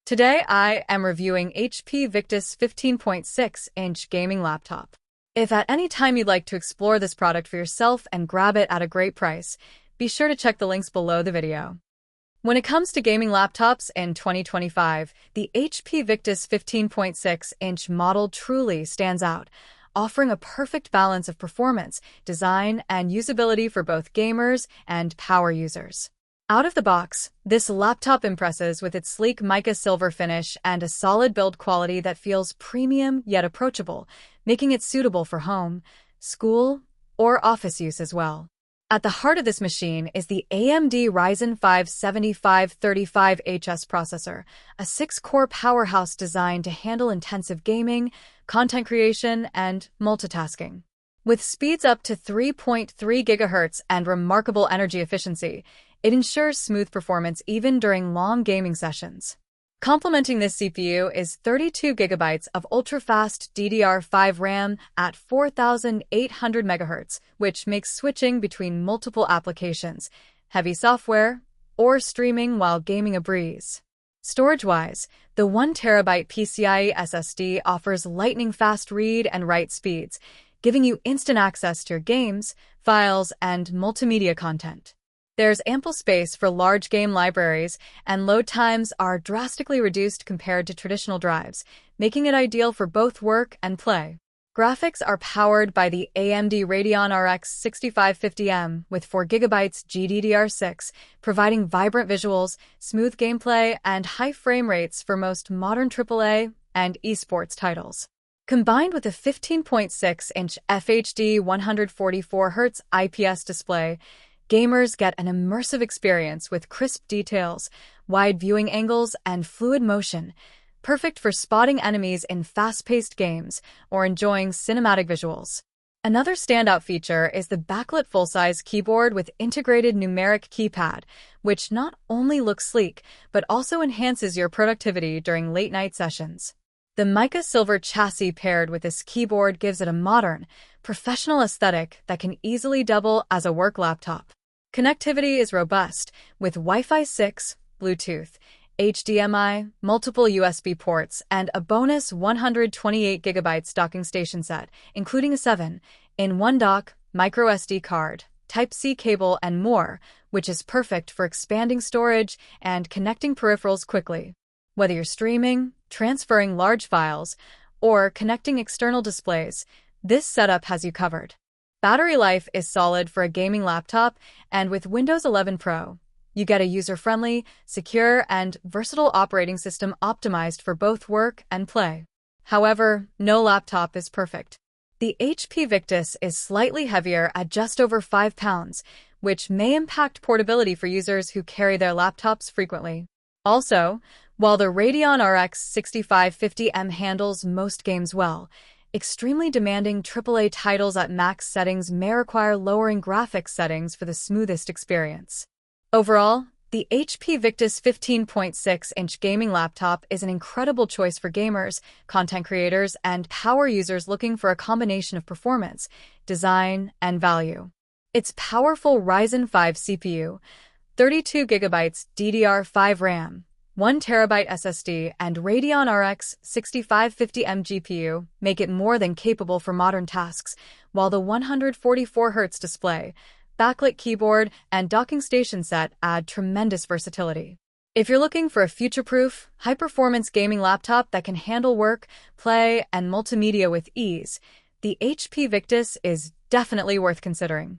Today I am reviewing HP Victus 15.6-inch gaming laptop. If at any time you'd like to explore this product for yourself and grab it at a great price, be sure to check the links below the video. When it comes to gaming laptops in 2025, the HP Victus 15.6-inch model truly stands out, offering a perfect balance of performance, design, and usability for both gamers and power users. Out of the box, this laptop impresses with its sleek mica silver finish and a solid build quality that feels premium yet approachable, making it suitable for home, school, or office use as well. At the heart of this machine is the AMD Ryzen 5 7535HS processor, a 6-core powerhouse designed to handle intensive gaming, content creation, and multitasking. With speeds up to 3.3 GHz and remarkable energy efficiency, it ensures smooth performance even during long gaming sessions. Complementing this CPU is 32GB of ultra-fast DDR5 RAM at 4,800 MHz, which makes switching between multiple applications, heavy software, or streaming while gaming a breeze. Storage-wise, the 1TB PCIe SSD offers lightning-fast read and write speeds, giving you instant access to your games, files, and multimedia content. There's ample space for large game libraries, and load times are drastically reduced compared to traditional drives, making it ideal for both work and play. Graphics are powered by the AMD Radeon RX 6550M with 4GB GDDR5, providing vibrant visuals, smooth gameplay, and high frame rates for most modern AAA and esports titles. Combined with a 15.6-inch FHD 144Hz IPS display, gamers get an immersive experience with crisp details, wide viewing angles, and fluid motion, perfect for spotting enemies in fast-paced games or enjoying cinematic visuals. Another standout feature is the backlit full-size keyboard with integrated numeric keypad, which not only looks sleek, but also enhances your productivity during late-night sessions. The mica silver chassis paired with this keyboard gives it a modern, professional aesthetic that can easily double as a work laptop. Connectivity is robust, with Wi-Fi 6, Bluetooth, HDMI, multiple USB ports, and a bonus 128GB docking station set, including a 7-in-1 dock, microSD card, Type-C cable, and more, which is perfect for expanding storage and connecting peripherals quickly. Whether you're streaming, transferring large files, or connecting external displays, this setup has you covered. Battery life is solid for a gaming laptop, and with Windows 11 Pro, you get a user-friendly, secure, and versatile operating system optimized for both work and play. However, no laptop is perfect. The HP Victus is slightly heavier at just over 5 pounds, which may impact portability for users who carry their laptops frequently. Also, while the Radeon RX 6550M handles most games well, extremely demanding AAA titles at max settings may require lowering graphics settings for the smoothest experience. Overall, the HP Victus 15.6-inch gaming laptop is an incredible choice for gamers, content creators, and power users looking for a combination of performance, design, and value. Its powerful Ryzen 5 CPU, 32GB DDR5 RAM, 1TB SSD, and Radeon RX 6550M GPU make it more than capable for modern tasks, while the 144Hz display, backlit keyboard, and docking station set add tremendous versatility. If you're looking for a future-proof, high-performance gaming laptop that can handle work, play, and multimedia with ease, the HP Victus is definitely worth considering.